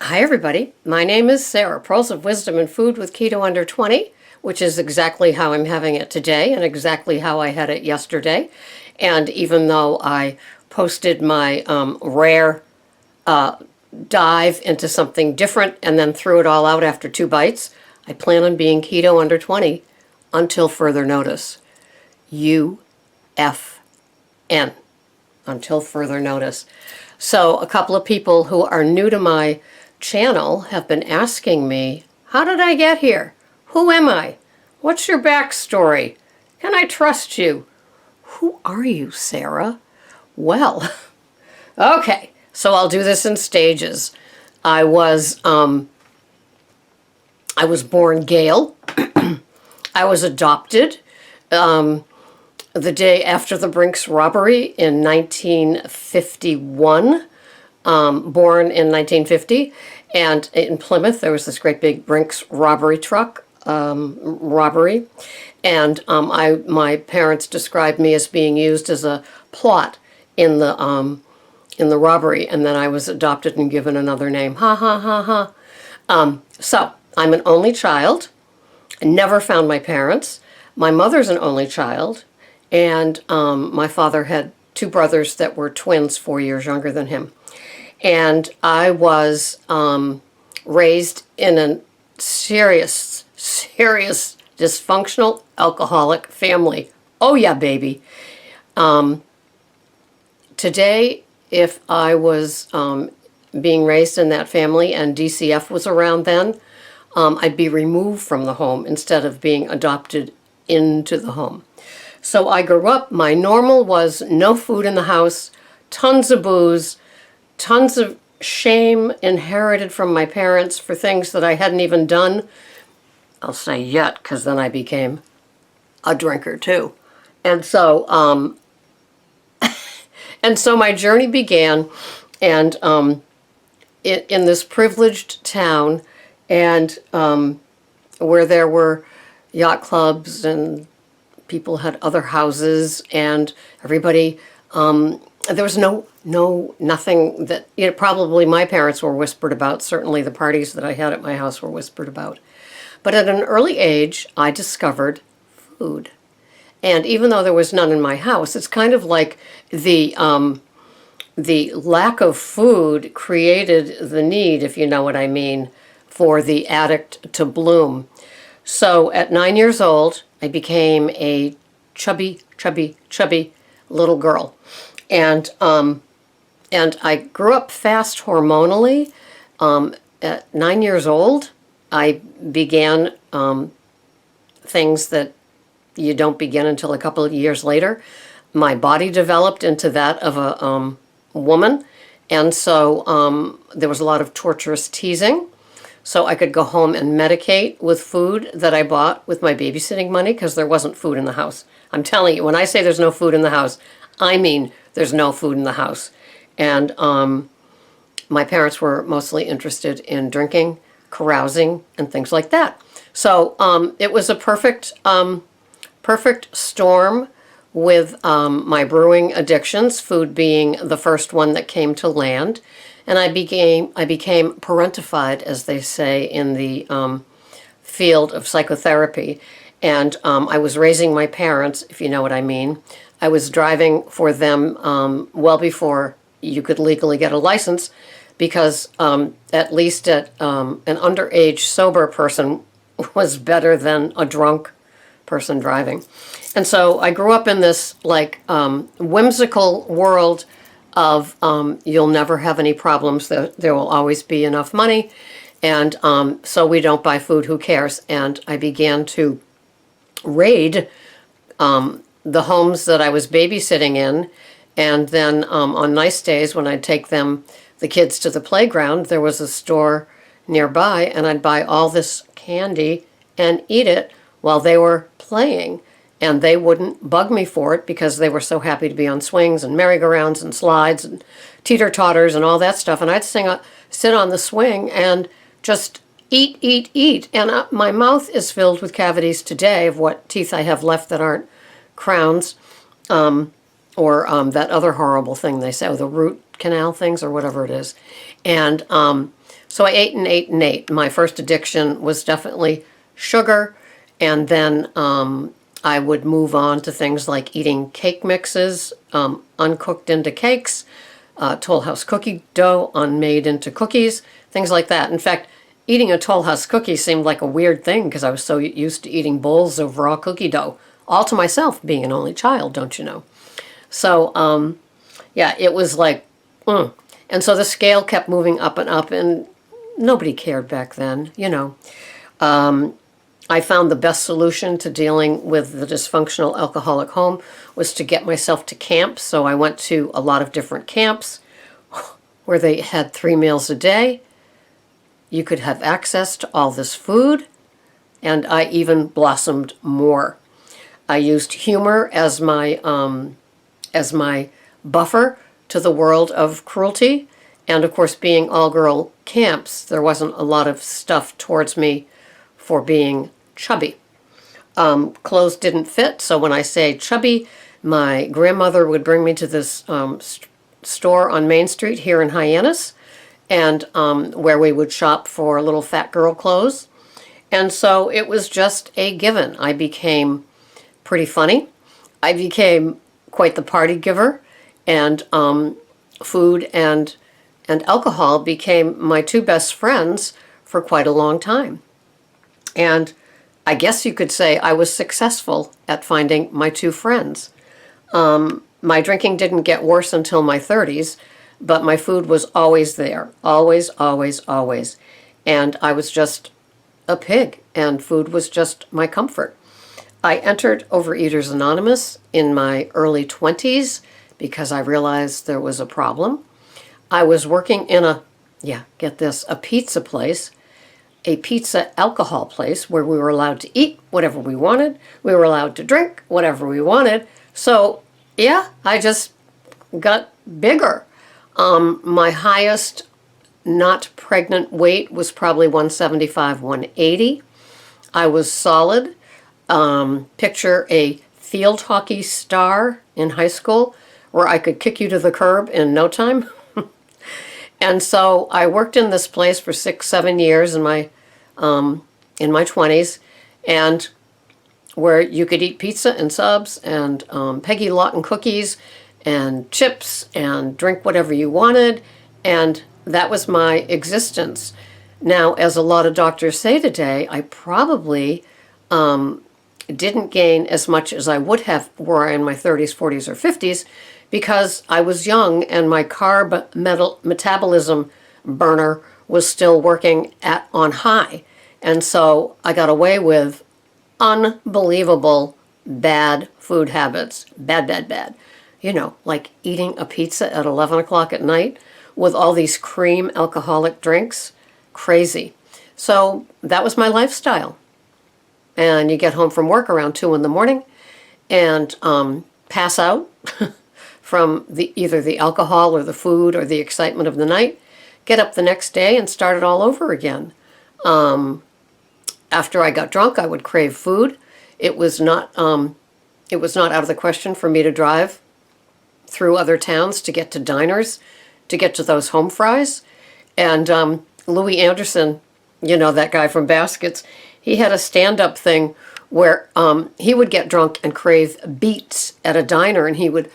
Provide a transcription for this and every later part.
Hi everybody, my name is Sarah, Pearls of Wisdom and Food with Keto Under 20, which is exactly how I'm having it today and exactly how I had it yesterday. And even though I posted my rare dive into something different and then threw it all out after 2 bites, I plan on being Keto Under 20 until further notice. UFN. Until further notice. So a couple of people who are new to my channel have been asking me, how did I get here? Who am I? What's your backstory? Can I trust you? Who are you, Sarah? Well, okay, so I'll do this in stages. I was born Gail. I was adopted the day after the Brinks robbery in 1951. Born in 1950, and in Plymouth there was this great big Brinks robbery truck robbery, and my parents described me as being used as a plot in the robbery, and then I was adopted and given another name. Ha ha ha ha. So I'm an only child. I never found my parents. My mother's an only child, and my father had two brothers that were twins 4 years younger than him. And I was raised in a serious dysfunctional alcoholic family. Oh yeah, baby. Today, if I was being raised in that family and DCF was around then, I'd be removed from the home instead of being adopted into the home. So I grew up, my normal was no food in the house, tons of booze, tons of shame inherited from my parents for things that I hadn't even done. I'll say yet, because then I became a drinker too. And so, my journey began, and in this privileged town, and where there were yacht clubs and people had other houses, and everybody, there was nothing that, probably my parents were whispered about. Certainly the parties that I had at my house were whispered about. But at an early age, I discovered food. And even though there was none in my house, it's kind of like the lack of food created the need, if you know what I mean, for the addict to bloom. So at 9 years old, I became a chubby little girl. And I grew up fast hormonally. At 9 years old, I began things that you don't begin until a couple of years later. My body developed into that of a woman, and so there was a lot of torturous teasing. So I could go home and medicate with food that I bought with my babysitting money, because there wasn't food in the house. I'm telling you, when I say there's no food in the house, I mean there's no food in the house. And my parents were mostly interested in drinking, carousing, and things like that. So it was a perfect storm with my brewing addictions, food being the first one that came to land. And I became parentified, as they say in the field of psychotherapy. And I was raising my parents, if you know what I mean. I was driving for them well before you could legally get a license, because at least an underage sober person was better than a drunk person driving. And so I grew up in this whimsical world of you'll never have any problems, there will always be enough money, and so we don't buy food, who cares? And I began to raid the homes that I was babysitting in, and then on nice days when I'd take the kids to the playground, there was a store nearby, and I'd buy all this candy and eat it while they were playing. And they wouldn't bug me for it because they were so happy to be on swings and merry-go-rounds and slides and teeter-totters and all that stuff. And I'd sit on the swing and just eat. And my mouth is filled with cavities today of what teeth I have left that aren't crowns, or that other horrible thing they say, the root canal things or whatever it is. And So I ate and ate and ate. My first addiction was definitely sugar, and then I would move on to things like eating cake mixes, uncooked into cakes, Toll House cookie dough unmade into cookies, things like that. In fact, eating a Toll House cookie seemed like a weird thing because I was so used to eating bowls of raw cookie dough, all to myself, being an only child, don't you know? So, yeah, it was like, And so the scale kept moving up and up, and nobody cared back then, you know. I found the best solution to dealing with the dysfunctional alcoholic home was to get myself to camps. So I went to a lot of different camps where they had 3 meals a day. You could have access to all this food, and I even blossomed more. I used humor as my buffer to the world of cruelty. And of course, being all-girl camps, there wasn't a lot of stuff towards me for being chubby. Clothes didn't fit, so when I say chubby, my grandmother would bring me to this store on Main Street here in Hyannis, and where we would shop for little fat girl clothes. And so it was just a given. I became pretty funny. I became quite the party giver, and food and alcohol became my 2 best friends for quite a long time. And I guess you could say I was successful at finding my 2 friends. My drinking didn't get worse until my 30s, but my food was always there. Always, always, always. And I was just a pig, and food was just my comfort. I entered Overeaters Anonymous in my early 20s because I realized there was a problem. I was working in a pizza place, a pizza alcohol place where we were allowed to eat whatever we wanted. We were allowed to drink whatever we wanted. So, yeah, I just got bigger. My highest not pregnant weight was probably 175, 180. I was solid. Picture a field hockey star in high school where I could kick you to the curb in no time. And so I worked in this place for 6, 7 years in my 20s, and where you could eat pizza and subs and Peggy Lawton cookies and chips and drink whatever you wanted, and that was my existence. Now, as a lot of doctors say today, I probably didn't gain as much as I would have were I in my 30s, 40s, or 50s, because I was young and my carb metabolism burner was still working on high. And so I got away with unbelievable bad food habits. Bad, bad, bad. You know, like eating a pizza at 11 o'clock at night with all these cream alcoholic drinks. Crazy. So that was my lifestyle. And you get home from work around 2 in the morning and pass out from either the alcohol or the food or the excitement of the night, get up the next day and start it all over again. After I got drunk, I would crave food. It was not out of the question for me to drive through other towns to get to diners, to get to those home fries. And Louis Anderson, you know, that guy from Baskets, he had a stand-up thing where he would get drunk and crave beets at a diner, and he would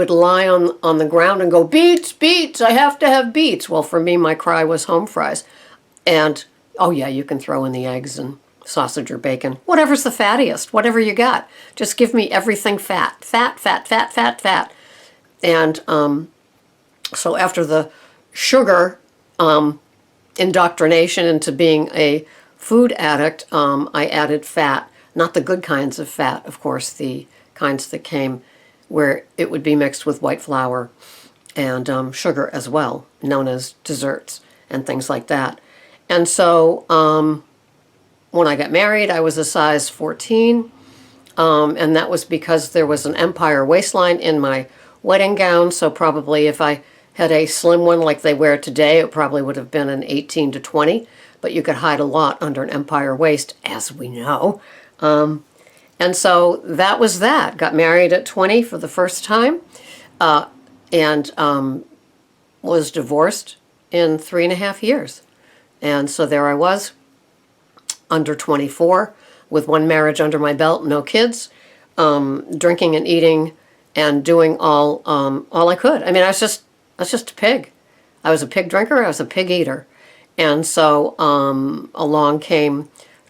lie on the ground and go, beets, beets, I have to have beets. Well, for me, my cry was home fries. And, oh yeah, you can throw in the eggs and sausage or bacon. Whatever's the fattiest, whatever you got. Just give me everything fat. Fat, fat, fat, fat, fat. And so after the sugar indoctrination into being a food addict, I added fat. Not the good kinds of fat, of course, the kinds that came where it would be mixed with white flour and sugar as well, known as desserts and things like that. And so when I got married, I was a size 14, and that was because there was an Empire waistline in my wedding gown, so probably if I had a slim one like they wear today, it probably would have been an 18 to 20, but you could hide a lot under an Empire waist, as we know. And so that was that. Got married at 20 for the first time, and was divorced in 3.5 years. And so there I was, under 24, with one marriage under my belt, no kids, drinking and eating and doing all I could. I mean, I was just a pig. I was a pig drinker. I was a pig eater. And so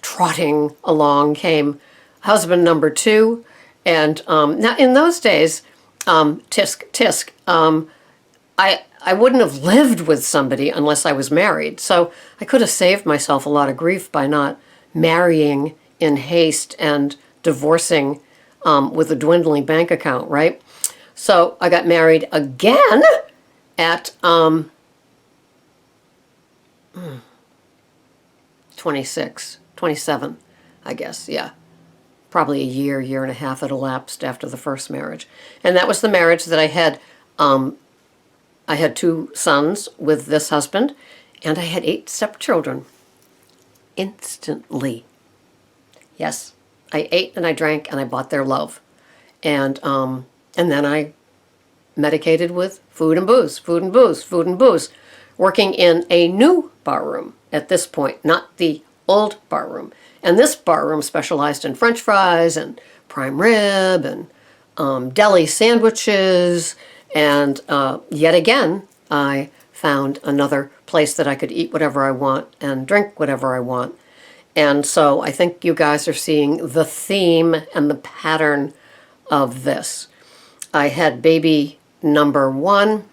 trotting along came husband number 2. And now in those days, tisk, I wouldn't have lived with somebody unless I was married. So I could have saved myself a lot of grief by not marrying in haste and divorcing with a dwindling bank account, right? So I got married again at 26, 27, I guess, yeah. Probably a year and a half had elapsed after the first marriage. And that was the marriage that I had 2 sons with this husband, and I had 8 stepchildren. Instantly. Yes, I ate and I drank and I bought their love. And then I medicated with food and booze, food and booze, food and booze, working in a new barroom at this point, not the old barroom. And this barroom specialized in French fries and prime rib and deli sandwiches. And yet again, I found another place that I could eat whatever I want and drink whatever I want. And so I think you guys are seeing the theme and the pattern of this. I had baby number 1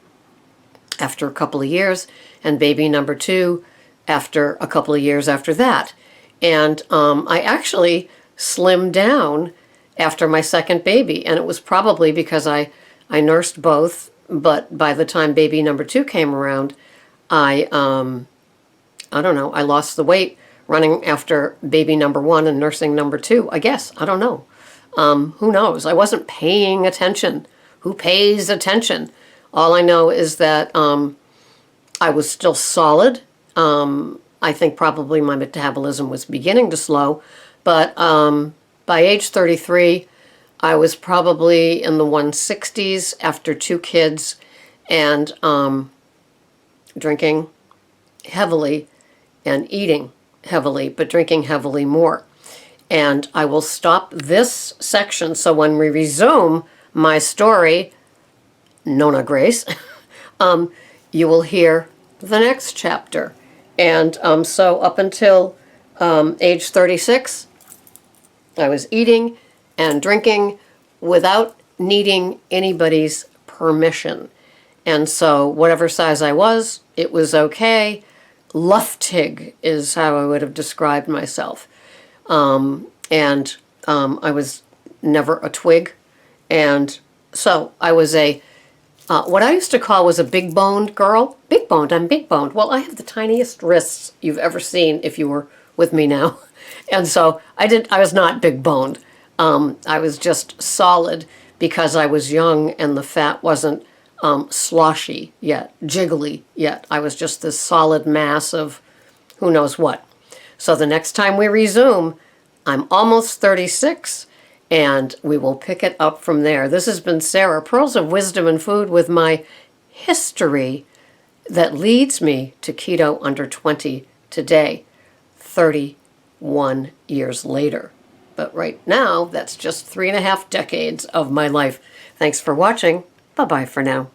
after a couple of years, and baby number 2 after a couple of years after that. And I actually slimmed down after my second baby, and it was probably because I nursed both, but by the time baby number 2 came around, I don't know, I lost the weight running after baby number 1 and nursing number 2, I guess. I don't know. Who knows? I wasn't paying attention. Who pays attention? All I know is that I was still solid. I think probably my metabolism was beginning to slow, but by age 33, I was probably in the 160s after 2 kids and drinking heavily and eating heavily, but drinking heavily more. And I will stop this section so when we resume my story, Nona Grace, you will hear the next chapter. And so up until age 36, I was eating and drinking without needing anybody's permission. And so whatever size I was, it was okay. Luftig is how I would have described myself. And I was never a twig. And so I was what I used to call was a big-boned girl. Big-boned, I'm big-boned. Well, I have the tiniest wrists you've ever seen if you were with me now. And so I was not big-boned. I was just solid because I was young and the fat wasn't sloshy yet, jiggly yet. I was just this solid mass of who knows what. So the next time we resume, I'm almost 36, and we will pick it up from there. This has been Sarah, Pearls of Wisdom and Food, with my history that leads me to Keto Under 20 today, 31 years later. But right now, that's just 3.5 decades of my life. Thanks for watching. Bye-bye for now.